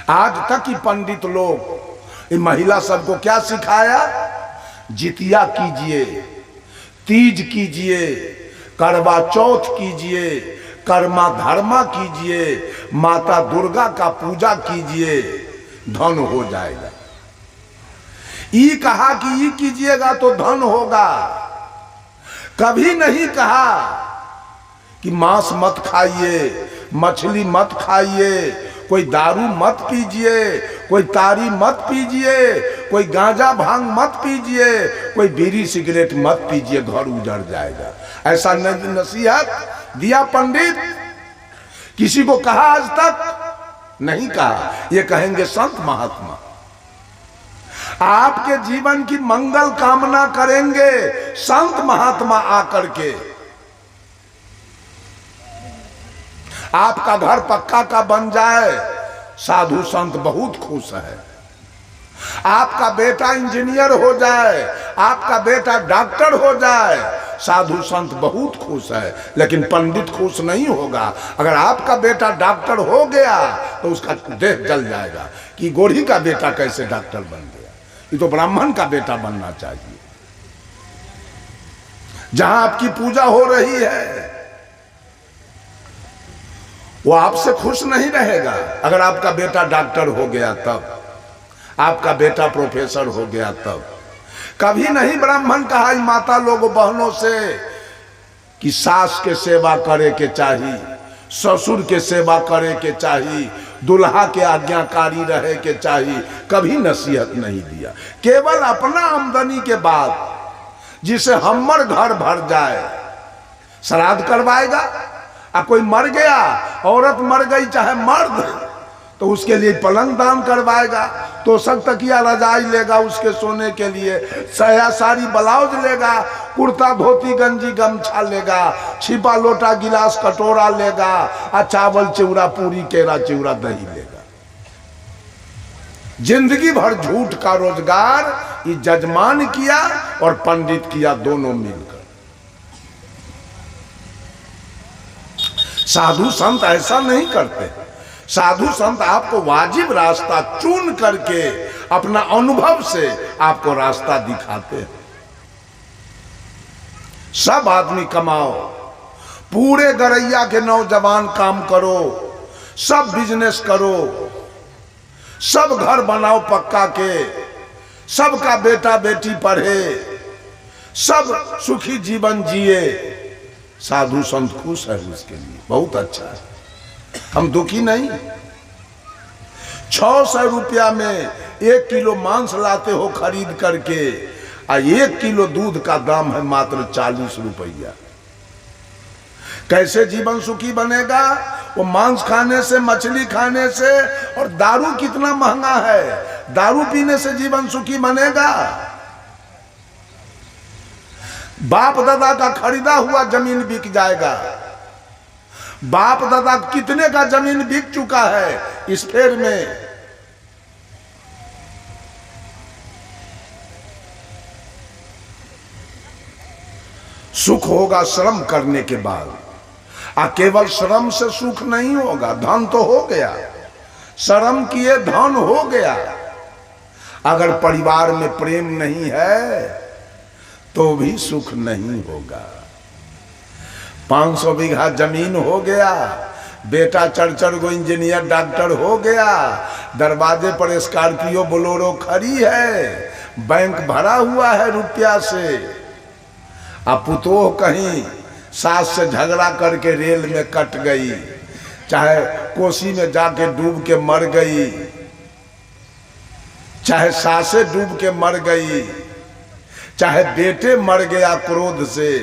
आज तक ही पंडित लोग ये महिला सबको क्या सिखाया? जितिया कीजिए, तीज कीजिए, करवा चौथ कीजिए, कर्मा धर्मा कीजिए, माता दुर्गा का पूजा कीजिए, धन हो जाएगा। ये कहा कि ये कीजिएगा तो धन होगा। कभी नहीं कहा कि मांस मत खाइए, मछली मत खाइए, कोई दारू मत पीजिए, कोई तारी मत पीजिए, कोई गांजा भांग मत पीजिए, कोई बीड़ी सिगरेट मत पीजिए, घर उजड़ जाएगा। ऐसा नसीहत दिया पंडित? किसी को कहा आज तक? नहीं कहा। ये कहेंगे संत महात्मा। आपके जीवन की मंगल कामना करेंगे संत महात्मा आकर के। आपका घर पक्का का बन जाए, साधु संत बहुत खुश है। आपका बेटा इंजीनियर हो जाए, आपका बेटा डॉक्टर हो जाए, साधु संत बहुत खुश है। लेकिन पंडित खुश नहीं होगा। अगर आपका बेटा डॉक्टर हो गया तो उसका देह जल जाएगा कि गोरी का बेटा कैसे डॉक्टर बन गया, ये तो ब्राह्मण का बेटा बनना चाहिए। जहां आपकी पूजा हो रही है वो आपसे खुश नहीं रहेगा। अगर आपका बेटा डॉक्टर हो गया तब, आपका बेटा प्रोफेसर हो गया तब। कभी नहीं ब्राह्मण कहा माता लोगों बहनों से कि सास के सेवा करे के चाहिए, ससुर के सेवा करे के चाहिए, दुल्हा के आज्ञाकारी रहे के चाहिए। कभी नसीहत नहीं दिया। केवल अपना आमदनी के बाद जिसे हमर घर भर जाए श्राद्ध करवाएगा। कोई मर गया, औरत मर गई चाहे मर्द, तो उसके लिए पलंग दान करवाएगा, तो सब तकिया रजाई लेगा उसके सोने के लिए, साया साड़ी ब्लाउज लेगा, कुर्ता धोती गंजी गमछा लेगा, छिपा लोटा गिलास कटोरा लेगा, और चावल चिवड़ा पूरी केरा चिवड़ा दही लेगा। जिंदगी भर झूठ का रोजगार ये जजमान किया और पंडित किया, दोनों मिलकर। साधु संत ऐसा नहीं करते। साधु संत आपको वाजिब रास्ता चुन करके अपना अनुभव से आपको रास्ता दिखाते हैं। सब आदमी कमाओ, पूरे गरैया के नौजवान काम करो, सब बिजनेस करो, सब घर बनाओ पक्का के, सबका बेटा बेटी पढ़े, सब सुखी जीवन जिए। साधु संत खुश है उसके लिए, बहुत अच्छा है। हम दुखी नहीं। 600 रुपया में 1 किलो मांस लाते हो खरीद करके, और 1 किलो दूध का दाम है मात्र 40 रुपया। कैसे जीवन सुखी बनेगा? वो मांस खाने से, मछली खाने से, और दारू कितना महंगा है, दारू पीने से जीवन सुखी बनेगा? बाप दादा का खरीदा हुआ जमीन बिक जाएगा। बाप दादा कितने का जमीन बिक चुका है इस फेर में। सुख होगा श्रम करने के बाद। केवल श्रम से सुख नहीं होगा। धन तो हो गया, श्रम किए धन हो गया। अगर परिवार में प्रेम नहीं है तो भी सुख नहीं होगा। 500 बीघा जमीन हो गया, बेटा चढ़ गो इंजीनियर डॉक्टर हो गया, दरवाजे पर स्कॉर्पियो बोलेरो खड़ी है, बैंक भरा हुआ है रुपया से। अब पुतोह कहीं सास से झगड़ा करके रेल में कट गई, चाहे कोसी में जाके डूब के मर गई, चाहे सासे डूब के मर गई, चाहे बेटे मर गया क्रोध से,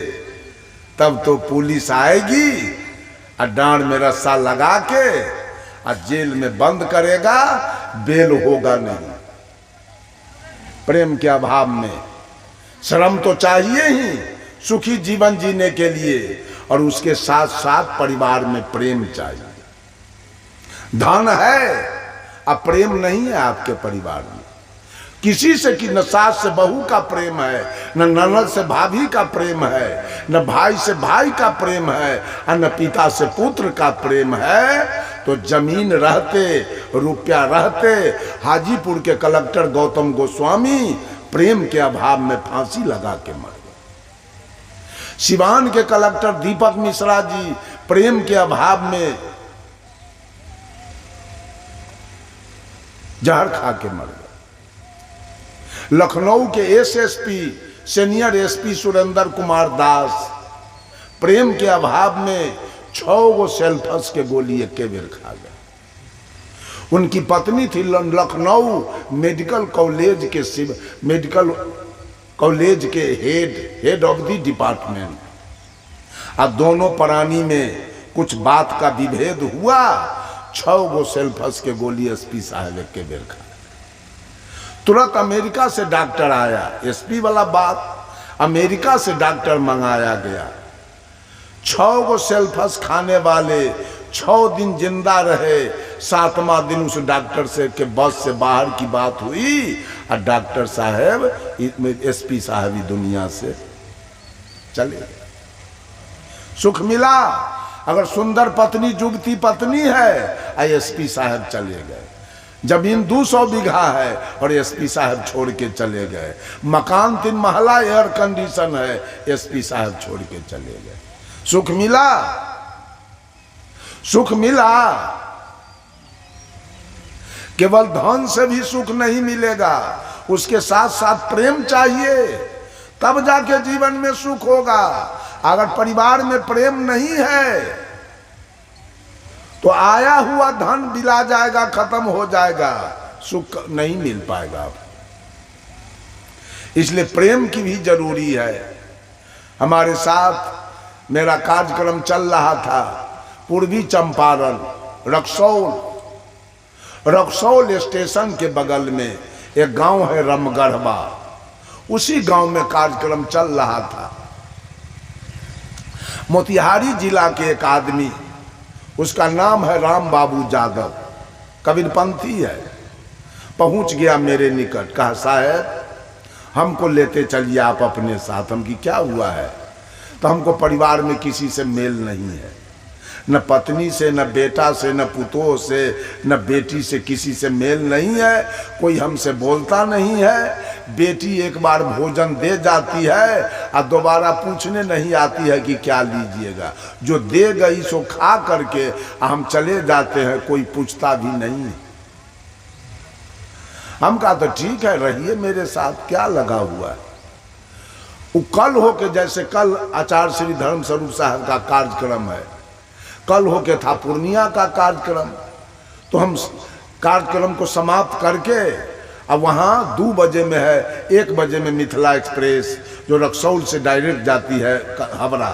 तब तो पुलिस आएगी और डांड में रस्सा लगा के और जेल में बंद करेगा, बेल होगा नहीं। प्रेम के अभाव में श्रम तो चाहिए ही सुखी जीवन जीने के लिए, और उसके साथ साथ परिवार में प्रेम चाहिए। धन है अब प्रेम नहीं है आपके परिवार में। किसी से कि न सास से बहू का प्रेम है, न ननद से भाभी का प्रेम है, न भाई से भाई का प्रेम है, और न पिता से पुत्र का प्रेम है, तो जमीन रहते, रुपया रहते, हाजीपुर के कलेक्टर गौतम गोस्वामी प्रेम के अभाव में फांसी लगा के मर गए। सिवान के कलेक्टर दीपक मिश्रा जी प्रेम के अभाव में जहर खा के मर गए। लखनऊ के SSP senior SP Surendra Kumar Das प्रेम के अभाव में 6 सेल्फस के गोली एक बेर खा गए। उनकी पत्नी थी लखनऊ मेडिकल कॉलेज के हेड ऑफ द डिपार्टमेंट। अब दोनों प्राणी में कुछ बात का विभेद हुआ, 6 सेल्फस के गोली एसपी साहब एक के बेर खा। तुरंत अमेरिका से डॉक्टर आया, एसपी वाला बात, अमेरिका से डॉक्टर मंगाया गया। 6 सेल्फस खाने वाले 6 दिन जिंदा रहे। 7वां दिन उस डॉक्टर से के बस से बाहर की बात हुई और डॉक्टर साहब एसपी साहब दुनिया से चले गए। सुख मिला। अगर सुंदर पत्नी जुगती पत्नी है, एसपी साहब चले गए। जमीन 200 बीघा है और एसपी साहब छोड़ के चले गए। मकान 3 महला, एयर कंडीशन है, एसपी साहब छोड़ के चले गए। सुख मिला, सुख मिला। केवल धन से भी सुख नहीं मिलेगा, उसके साथ साथ प्रेम चाहिए, तब जाके जीवन में सुख होगा। अगर परिवार में प्रेम नहीं है तो आया हुआ धन बिला जाएगा, खत्म हो जाएगा, सुख नहीं मिल पाएगा। इसलिए प्रेम की भी जरूरी है। हमारे साथ मेरा कार्यक्रम चल रहा था पूर्वी चंपारण रक्सौल स्टेशन के बगल में एक गांव है रमगढ़वा, उसी गांव में कार्यक्रम चल रहा था। मोतिहारी जिला के एक आदमी, उसका नाम है राम बाबू यादव, कबीरपंथी है, पहुंच गया मेरे निकट। कहा साहब हमको लेते चलिए आप अपने साथ। हम की क्या हुआ है? तो हमको परिवार में किसी से मेल नहीं है, न पत्नी से, न बेटा से, न पुतों से, न बेटी से, किसी से मेल नहीं है। कोई हमसे बोलता नहीं है। बेटी एक बार भोजन दे जाती है और दोबारा पूछने नहीं आती है कि क्या लीजिएगा। जो दे गई सो खा करके हम चले जाते हैं, कोई पूछता भी नहीं है। हम कहा तो ठीक है, रहिए मेरे साथ, क्या लगा हुआ है। वो कल हो के, जैसे कल आचार्य श्री धर्म स्वरूप साहब का कार्यक्रम है, कल हो के था पूर्णिया का कार्यक्रम। तो हम कार्यक्रम को समाप्त करके अब वहाँ 2 बजे में है, 1 बजे में मिथिला एक्सप्रेस जो रक्सौल से डायरेक्ट जाती है हावड़ा,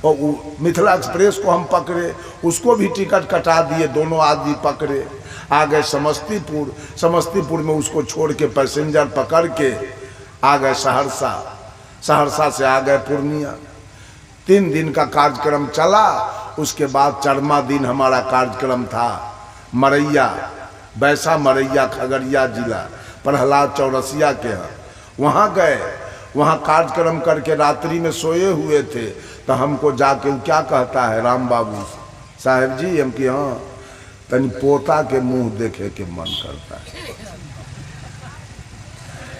और मिथिला एक्सप्रेस को हम पकड़े, उसको भी टिकट कटा दिए, दोनों आदमी पकड़े, आ गए समस्तीपुर। समस्तीपुर में उसको छोड़ के पैसेंजर पकड़ के आ गए सहरसा, सहरसा से आ गए पूर्णिया। 3 दिन का कार्यक्रम चला। उसके बाद 4वां दिन हमारा कार्यक्रम था मरैया, बैसा मरैया, खगड़िया जिला, प्रहलाद चौरसिया के यहाँ। वहाँ गए, वहाँ कार्यक्रम करके रात्रि में सोए हुए थे। तो हमको जाके वो क्या कहता है, राम बाबू साहब जी, हम कि हाँ तनी पोता के मुंह देखे के मन करता है।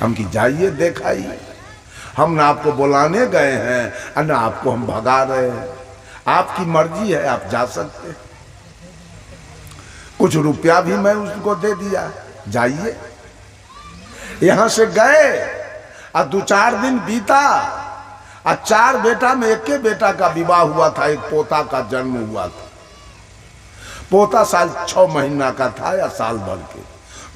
हम कि जाइए देखाइए, हम ना आपको बुलाने गए हैं और ना आपको हम भगा रहे हैं, आपकी मर्जी है, आप जा सकते हैं। कुछ रुपया भी मैं उसको दे दिया, जाइए। यहां से गए और 2-4 दिन बीता और 4 बेटा में एक बेटा का विवाह हुआ था, एक पोता का जन्म हुआ था। पोता 6 महीना का था या साल भर के।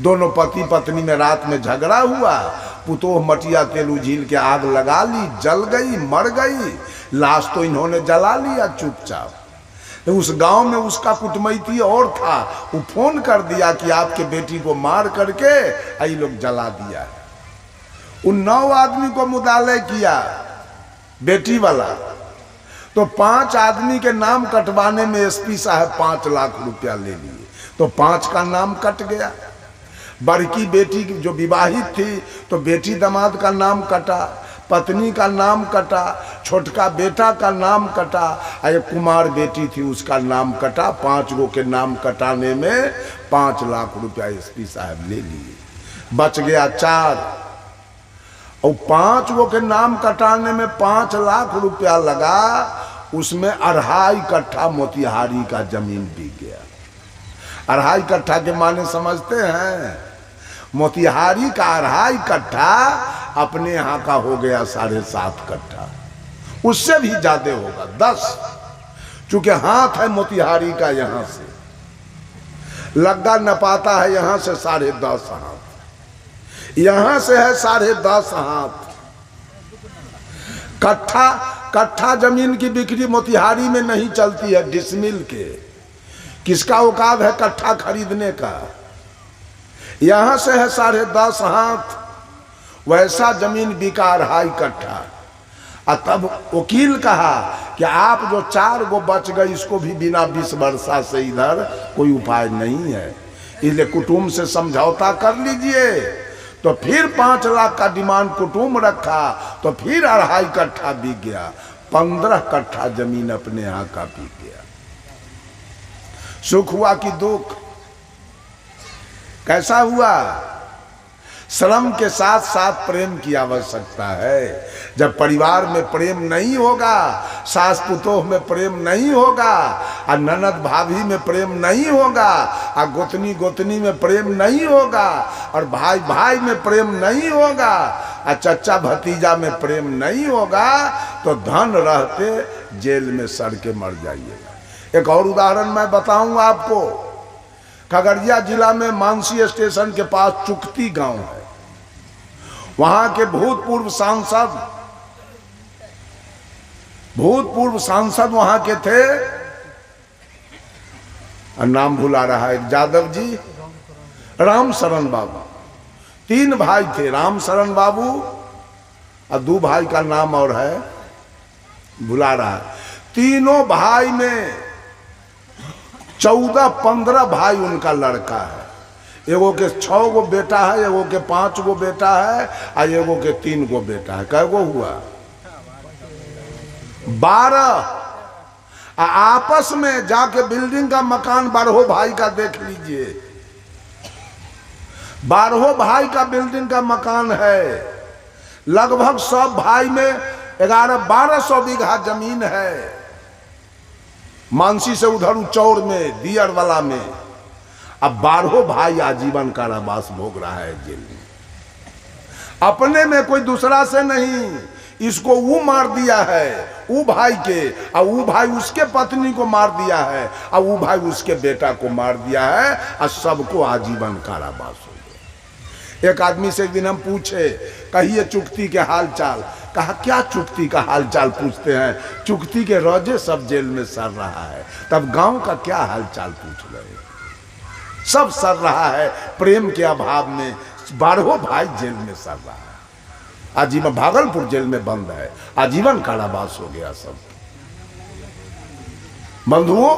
दोनों पति पत्नी में रात में झगड़ा हुआ, पुतोह मटिया तेल उझील के आग लगा ली, जल गई, मर गई। लाश तो इन्होंने जला लिया चुपचाप। तो उस गांव में उसका कुटमैती और था, वो फोन कर दिया कि आपके बेटी को मार करके ये लोग जला दिया। उन 9 आदमी को मुदाले किया बेटी वाला। तो 5 आदमी के नाम कटवाने में एसपी साहब 5 लाख रुपया ले लिए। तो 5 का नाम कट गया। बड़की बेटी जो विवाहित थी तो बेटी दामाद का नाम कटा, पत्नी का नाम कटा, छोटका बेटा का नाम कटा, एक कुमार बेटी थी उसका नाम कटा। 5 गो के नाम कटाने में 5 लाख रुपया एसपी साहब ले लिए, बच गया 4। और 5 गो के नाम कटाने में 5 लाख रुपया लगा, उसमें 2.5 कट्ठा मोतिहारी का जमीन बिक गया। 2.5 कट्ठा के माने समझते हैं? मोतिहारी का 2.5 कट्ठा अपने यहाँ का हो गया 7.5 कट्ठा, उससे भी ज्यादा होगा 10, चूंकि हाथ है मोतिहारी का, यहां से लग्गा नपाता है, यहां से 10.5 हाथ, यहां से है 10.5 हाथ। कट्ठा जमीन की बिक्री मोतिहारी में नहीं चलती है, डिसमिल के। किसका औकात है कट्ठा खरीदने का? यहां से है 10.5 हाथ, वैसा जमीन बिका 2.5 कट्ठा। और तब वकील कहा कि आप जो 4 गो बच गए, इसको भी बिना 20 वर्षा से इधर कोई उपाय नहीं है, इसलिए कुटुंब से समझौता कर लीजिए। तो फिर 5 लाख का डिमांड कुटुंब रखा, तो फिर 2.5 कट्ठा बिक गया। 15 कट्ठा जमीन अपने यहाँ का बिक गया। सुख हुआ कि दुख? कैसा हुआ? श्रम के साथ साथ प्रेम की आवश्यकता है। जब परिवार में प्रेम नहीं होगा, सास पुतोह में प्रेम नहीं होगा, और ननद भाभी में प्रेम नहीं होगा, और गोतनी गोतनी में प्रेम नहीं होगा, और भाई भाई में प्रेम नहीं होगा, और चचा भतीजा में प्रेम नहीं होगा, तो धन रहते जेल में सड़ के मर जाइएगा। एक और उदाहरण मैं बताऊं आपको। खगड़िया जिला में मानसी स्टेशन के पास चुकती गांव है। वहां के भूतपूर्व सांसद वहां के थे, नाम भुला रहा है, यादव जी, राम शरण बाबू। 3 भाई थे, राम शरण बाबू, और 2 भाई का नाम और है, भुला रहा है। तीनों भाई में 14-15 भाई उनका लड़का है। एगो के 6 गो बेटा है, एगो के 5 गो बेटा है, और एगो के 3 गो बेटा है। कै गो हुआ? 12। आपस में जाके बिल्डिंग का मकान 12 भाई का देख लीजिए। 12 भाई का बिल्डिंग का मकान है। लगभग सब भाई में 1100-1200 बीघा जमीन है। मानसी से उधर चौर में, दियरवाला में। अब 12 भाई आजीवन कारावास भोग रहा है जेल में। अपने में कोई दूसरा से नहीं, इसको वो मार दिया है, वो भाई के, और वो भाई उसके पत्नी को मार दिया है, और वो भाई उसके बेटा को मार दिया है, और सबको आजीवन कारावास हो गया। एक आदमी से एक दिन हम पूछे, कहिए चुकती के हाल चाल। कहा क्या चुकती का हाल चाल पूछते हैं? चुकती के रोजे सब जेल में सड़ रहा है, तब गांव का क्या हाल चाल पूछ रहे हैं? सब सड़ रहा है प्रेम के अभाव में। 12 भाई जेल में सड़ रहा है। आजीवन भागलपुर जेल में बंद है, आजीवन कारावास हो गया सब। बंधुओं,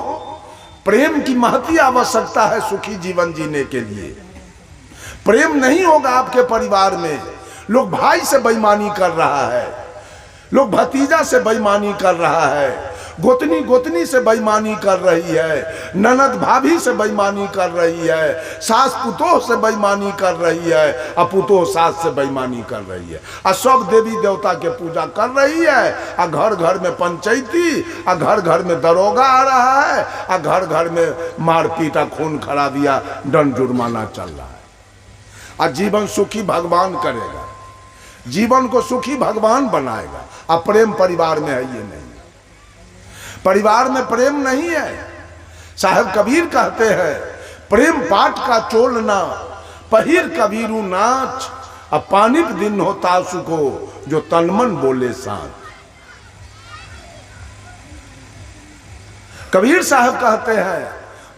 प्रेम की महती आवश्यकता है सुखी जीवन जीने के लिए। प्रेम नहीं होगा आपके परिवार में, लोग भाई से बेईमानी कर रहा है, लोग भतीजा से बेईमानी कर रहा है, गोतनी गोतनी से बेईमानी कर रही है, ननद भाभी से बेईमानी कर रही है, सास पुतोह से बेईमानी कर रही है, और पुतोह सास से बेईमानी कर रही है, और सब देवी देवता के पूजा कर रही है, और घर घर में पंचायती, और घर घर में दरोगा आ रहा है, और घर घर में मारपीट, खून खराबिया, दंड जुर्माना चल रहा है। और जीवन सुखी भगवान करेगा, जीवन को सुखी भगवान बनाएगा। अब प्रेम परिवार में है ये नहीं, परिवार में प्रेम नहीं है। साहब कबीर कहते हैं, प्रेम पाठ का चोलना पहिर कबीरू नाच, अब पानिक दिन होता सुको जो तनमन बोले सांच। कबीर साहब कहते हैं,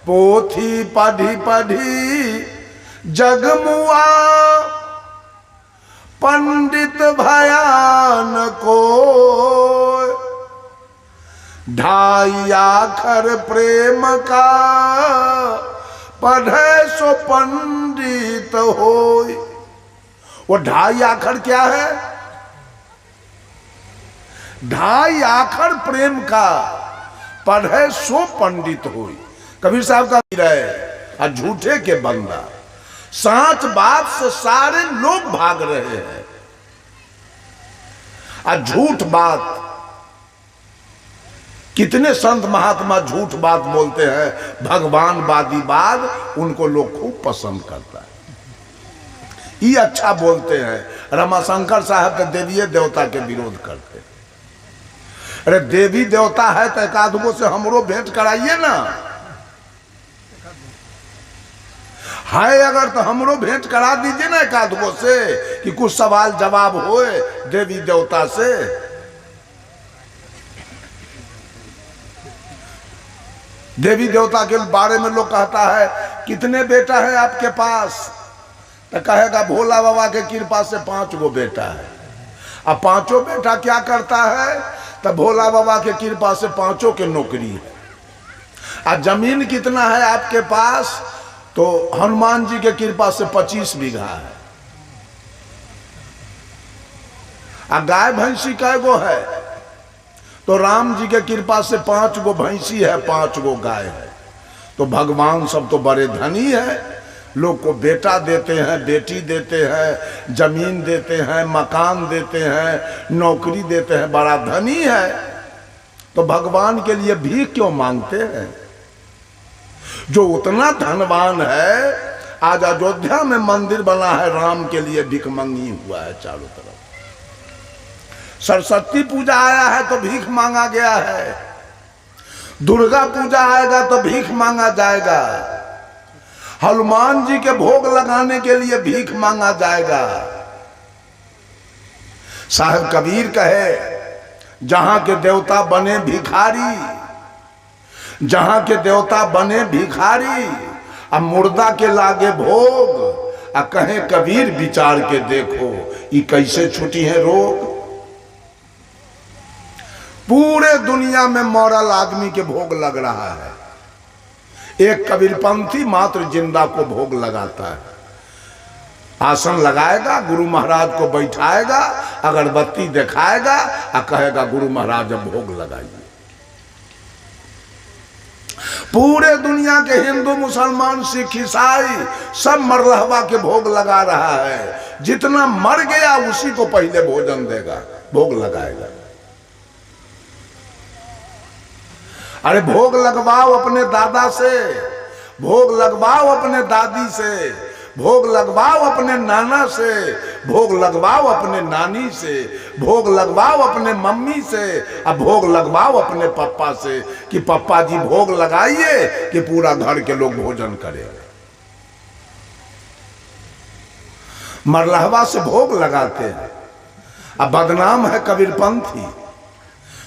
पोथी पढ़ी पढ़ी जगमुआ पंडित भयान को, 2.5 अक्षर प्रेम का पढ़े सो पंडित होय। वो 2.5 अक्षर क्या है? ढाई आखर प्रेम का पढ़े सो पंडित होई। कबीर साहब का रहे और झूठे के बंदा, साच बात से सारे लोग भाग रहे हैं और झूठ बात, कितने संत महात्मा झूठ बात बोलते हैं, भगवान वादीवाद उनको लोग खूब पसंद करता है। ये अच्छा बोलते हैं। रमाशंकर साहब के देवी देवता के विरोध करते हैं। अरे देवी देवता है तो एकाधगो से हमरो भेंट कराइए ना, है अगर तो हमरो भेंट करा दीजिए ना एकाधगो से, कि कुछ सवाल जवाब होए देवी देवता से। देवी देवता के बारे में लोग कहता है कितने बेटा है आपके पास, तो कहेगा भोला बाबा के कृपा से 5 गो बेटा है। अब 5 बेटा क्या करता है, तो भोला बाबा के कृपा से 5 के नौकरी है। और जमीन कितना है आपके पास, तो हनुमान जी के कृपा से 25 बीघा है। और गाय भैंसी कै गो है, तो राम जी के कृपा से 5 गो भैंसी है, 5 गो गाय है। तो भगवान सब तो बड़े धनी है, लोग को बेटा देते हैं, बेटी देते हैं, जमीन देते हैं, मकान देते हैं, नौकरी देते हैं, बड़ा धनी है। तो भगवान के लिए भीख क्यों मांगते हैं? जो उतना धनवान है, आज अयोध्या में मंदिर बना है राम के लिए, भिखमंगी हुआ है चारों तरफ। सरस्वती पूजा आया है तो भीख मांगा गया है, दुर्गा पूजा आएगा तो भीख मांगा जाएगा, हनुमान जी के भोग लगाने के लिए भीख मांगा जाएगा। साहब कबीर कहे जहां के देवता बने भिखारी, जहां के देवता बने भिखारी, अब मुर्दा के लागे भोग, आ कहे कबीर विचार के देखो ये कैसे छुटी है रोग। पूरे दुनिया में मौरल आदमी के भोग लग रहा है, एक कबीरपंथी मात्र जिंदा को भोग लगाता है। आसन लगाएगा, गुरु महाराज को बैठाएगा, अगरबत्ती दिखाएगा और कहेगा गुरु महाराज अब भोग लगाइए। पूरे दुनिया के हिंदू मुसलमान सिख ईसाई सब मरलहवा के भोग लगा रहा है। जितना मर गया उसी को पहले भोजन देगा, भोग लगाएगा। अरे भोग लगवाओ अपने दादा से, भोग लगवाओ अपने दादी से, भोग लगवाओ अपने नाना से, भोग लगवाओ अपने नानी से, भोग लगवाओ अपने मम्मी से, अब भोग लगवाओ अपने पापा से, कि पापा जी भोग लगाइए कि पूरा घर के लोग भोजन करें। मरलहवा से भोग लगाते हैं। अब बदनाम है कबीरपंथी,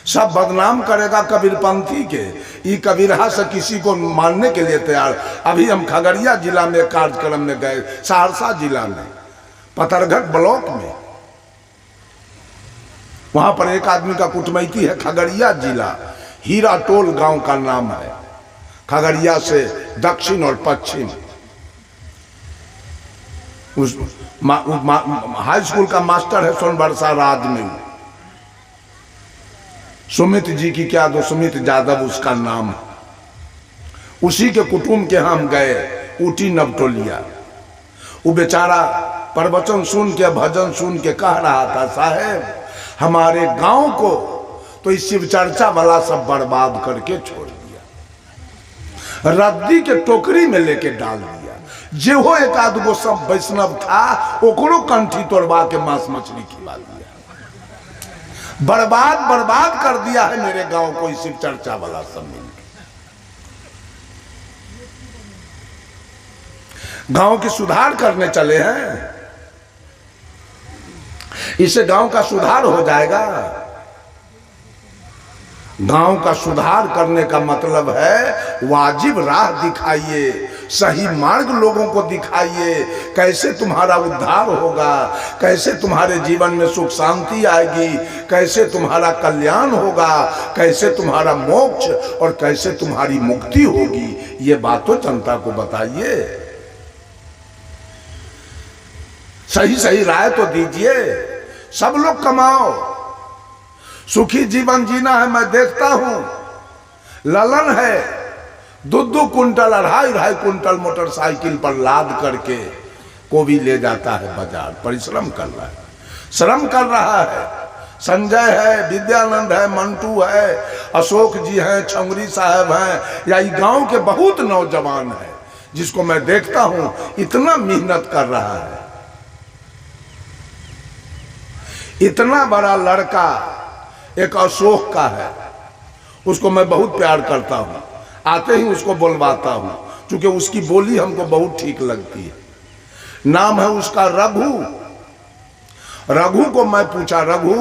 सब बदनाम करेगा कबीरपंथी के। ये कबीरहा से किसी को मानने के लिए तैयार। अभी हम खगड़िया जिला में कार्यक्रम में गए, सहरसा जिला में पतरघट ब्लॉक में, वहां पर एक आदमी का कुटमैती है। खगड़िया जिला हीरा टोल गांव का नाम है। खगड़िया से दक्षिण और पश्चिम। उस हाई स्कूल का मास्टर है सोनबरसा राज में, सुमित जी की क्या दो, सुमित यादव उसका नाम है। उसी के कुटुंब के हम गए, ऊटी नवटोलिया। वो बेचारा प्रवचन सुन के, भजन सुन के कह रहा था, साहेब हमारे गांव को तो इस शिव चर्चा वाला सब बर्बाद करके छोड़ दिया, रद्दी के टोकरी में लेके डाल दिया। जेहो एक आधगो सब वैष्णव था ओकरो कंठी तोड़वा के मांस मछली खिला दिया। बर्बाद बर्बाद कर दिया है मेरे गांव को शिव चर्चा वाला सब मिलकर। गांव की सुधार करने चले हैं, इससे गांव का सुधार हो जाएगा। गांव का सुधार करने का मतलब है वाजिब राह दिखाइए, सही मार्ग लोगों को दिखाइए, कैसे तुम्हारा उद्धार होगा, कैसे तुम्हारे जीवन में सुख शांति आएगी, कैसे तुम्हारा कल्याण होगा, कैसे तुम्हारा मोक्ष और कैसे तुम्हारी मुक्ति होगी। ये बात तो जनता को बताइए, सही सही राय तो दीजिए। सब लोग कमाओ, सुखी जीवन जीना है। मैं देखता हूं ललन है 2-2 कुंटल 2.5 कुंटल मोटरसाइकिल पर लाद करके कोबी ले जाता है बाजार, परिश्रम कर रहा है, श्रम कर रहा है। संजय है, विद्यानंद है, मंटू है, अशोक जी हैं, छंगरी साहब हैं, या ये गांव के बहुत नौजवान हैं जिसको मैं देखता हूं इतना मेहनत कर रहा है। इतना बड़ा लड़का एक अशोक का है, उसको मैं बहुत प्यार करता हूं, आते ही उसको बुलवाता हूं क्योंकि उसकी बोली हमको बहुत ठीक लगती है। नाम है उसका रघु। रघु को मैं पूछा, रघु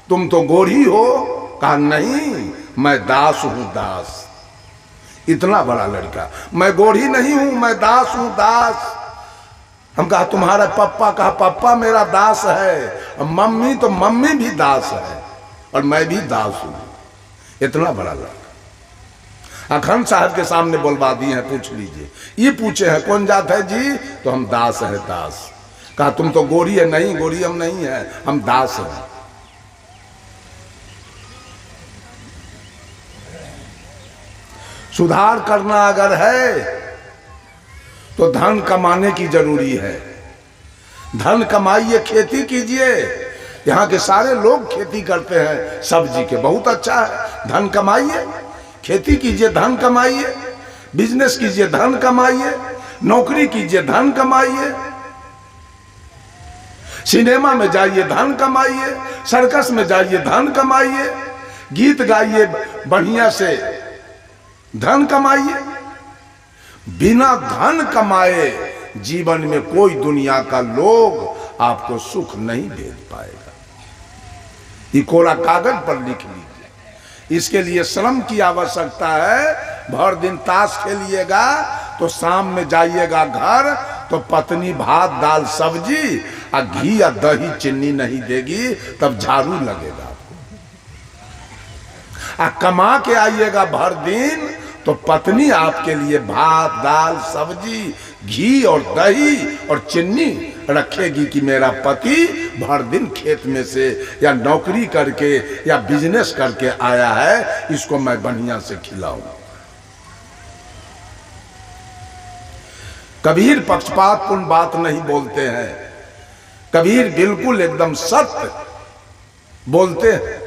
तुम तो गोरी हो? कहा नहीं, मैं दास हूं, दास। इतना बड़ा लड़का, मैं गोरी नहीं हूं, मैं दास हूं, दास। हम कहा तुम्हारा पप्पा? कहा पप्पा मेरा दास है, मम्मी तो मम्मी भी दास है और मैं भी दास हूं। इतना बड़ा लड़का अखंड साहब के सामने बुलवा दिए हैं, पूछ लीजिए। ये पूछे हैं कौन जात है जी? तो हम दास है, दास। कहा तुम तो गोरी है? नहीं, गोरी हम नहीं है, हम दास हैं। सुधार करना अगर है तो धन कमाने की जरूरी है। धन कमाइए, खेती कीजिए। यहाँ के सारे लोग खेती करते हैं सब्जी के, बहुत अच्छा है। धन कमाइए, खेती कीजिए, धन कमाइए, बिजनेस कीजिए, धन कमाइए, नौकरी कीजिए, धन कमाइए, सिनेमा में जाइए, धन कमाइए, सर्कस में जाइए, धन कमाइए, गीत गाइए बढ़िया से, धन कमाइए। बिना धन कमाए जीवन में कोई दुनिया का लोग आपको सुख नहीं दे पाएगा। ये कोरा कागज पर लिख लीजिए। इसके लिए श्रम की आवश्यकता है। भर दिन ताश खेलिएगा तो शाम में जाइएगा घर तो पत्नी भात दाल सब्जी और घी या दही चीनी नहीं देगी, तब झाड़ू लगेगा आपको। आ कमा के आइएगा भर दिन तो पत्नी आपके लिए भात दाल सब्जी घी और दही और चीनी रखेगी कि मेरा पति भर दिन खेत में से या नौकरी करके या बिजनेस करके आया है, इसको मैं बढ़िया से खिलाऊं। कबीर पक्षपातपूर्ण बात नहीं बोलते हैं। कबीर बिल्कुल एकदम सत्य बोलते हैं।